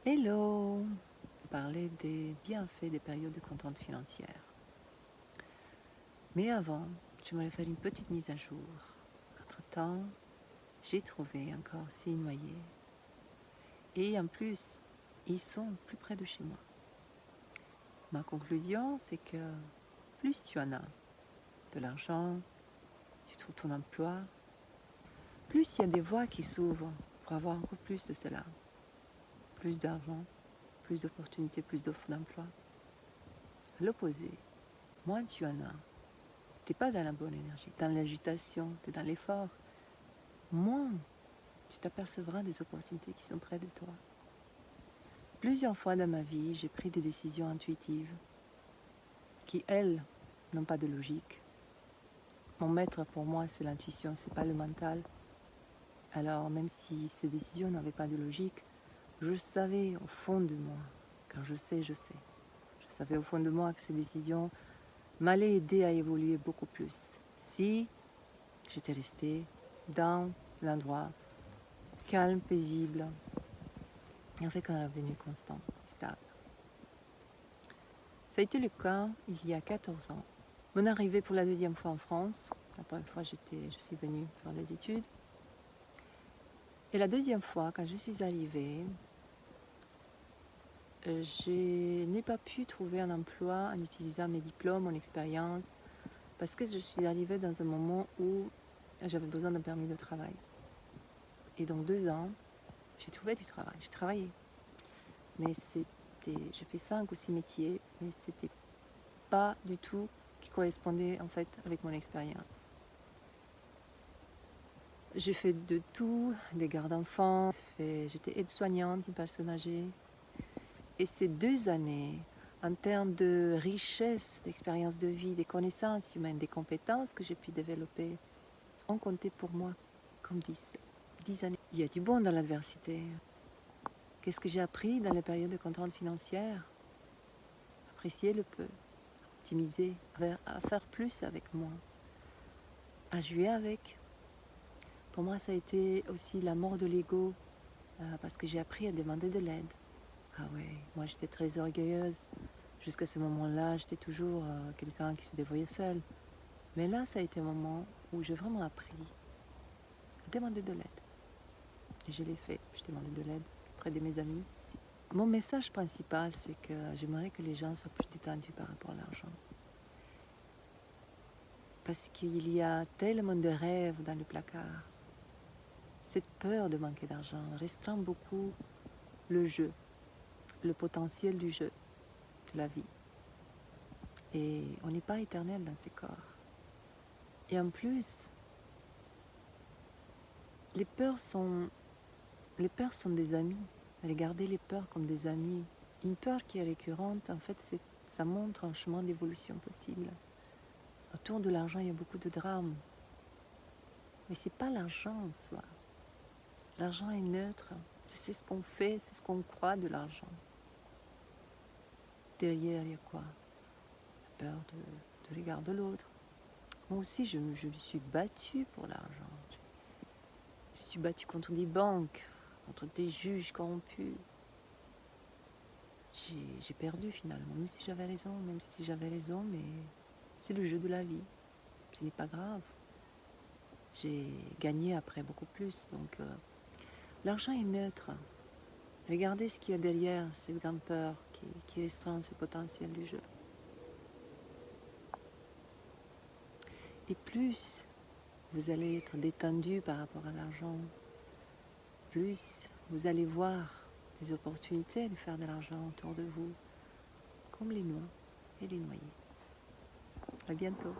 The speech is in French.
Hello! Parler des bienfaits des périodes de contrainte financière. Mais avant, j'aimerais faire une petite mise à jour. Entre-temps, j'ai trouvé encore 6 noyés. Et en plus, ils sont plus près de chez moi. Ma conclusion, c'est que plus tu en as de l'argent, tu trouves ton emploi, plus il y a des voies qui s'ouvrent pour avoir encore plus de cela. Plus d'argent, plus d'opportunités, plus d'offres d'emploi. À l'opposé, moins tu en as, tu n'es pas dans la bonne énergie, dans l'agitation, tu es dans l'effort, moins tu t'apercevras des opportunités qui sont près de toi. Plusieurs fois dans ma vie, j'ai pris des décisions intuitives qui, elles, n'ont pas de logique. Mon maître, pour moi, c'est l'intuition, c'est pas le mental. Alors, même si ces décisions n'avaient pas de logique, je savais au fond de moi, quand je sais, je sais. Je savais au fond de moi que ces décisions m'allaient aider à évoluer beaucoup plus. Si j'étais restée dans l'endroit calme, paisible, et avec un revenu constant, stable. Ça a été le cas il y a 14 ans. Mon arrivée pour la deuxième fois en France, la première fois je suis venue faire les études, et la deuxième fois quand je suis arrivée, je n'ai pas pu trouver un emploi en utilisant mes diplômes, mon expérience, parce que je suis arrivée dans un moment où j'avais besoin d'un permis de travail. Et donc 2 ans, j'ai trouvé du travail, j'ai travaillé. Mais j'ai fait 5 ou 6 métiers, mais c'était pas du tout qui correspondait en fait avec mon expérience. J'ai fait de tout, des gardes d'enfants, j'étais aide-soignante d'une personne âgée. Et ces 2 années, en termes de richesse, d'expérience de vie, des connaissances humaines, des compétences que j'ai pu développer, ont compté pour moi comme 10 années. Il y a du bon dans l'adversité. Qu'est-ce que j'ai appris dans les périodes de contrainte financière? Apprécier le peu, optimiser, à faire plus avec moi, à jouer avec. Pour moi, ça a été aussi la mort de l'ego, parce que j'ai appris à demander de l'aide. Ah ouais, moi j'étais très orgueilleuse. Jusqu'à ce moment-là, j'étais toujours quelqu'un qui se débrouillait seul. Mais là, ça a été un moment où j'ai vraiment appris à demander de l'aide. Et je l'ai fait, je demandais de l'aide auprès de mes amis. Mon message principal, c'est que j'aimerais que les gens soient plus détendus par rapport à l'argent. Parce qu'il y a tellement de rêves dans le placard. Cette peur de manquer d'argent restreint beaucoup le jeu, le potentiel du jeu, de la vie. Et on n'est pas éternel dans ces corps. Et en plus, les peurs sont des amis. Regardez les peurs comme des amis. Une peur qui est récurrente, en fait, ça montre un chemin d'évolution possible. Autour de l'argent, il y a beaucoup de drames. Mais ce n'est pas l'argent en soi. L'argent est neutre. C'est ce qu'on fait, c'est ce qu'on croit de l'argent. Derrière, il y a quoi? La peur de regard de l'autre. Moi aussi, je me suis battue pour l'argent. Je suis battue contre des banques, contre des juges corrompus. J'ai perdu finalement, même si j'avais raison, mais c'est le jeu de la vie. Ce n'est pas grave. J'ai gagné après beaucoup plus. Donc, l'argent est neutre. Regardez ce qu'il y a derrière cette grande peur qui restreint ce potentiel du jeu. Et plus vous allez être détendu par rapport à l'argent, plus vous allez voir les opportunités de faire de l'argent autour de vous, comme les noix et les noyers. À bientôt.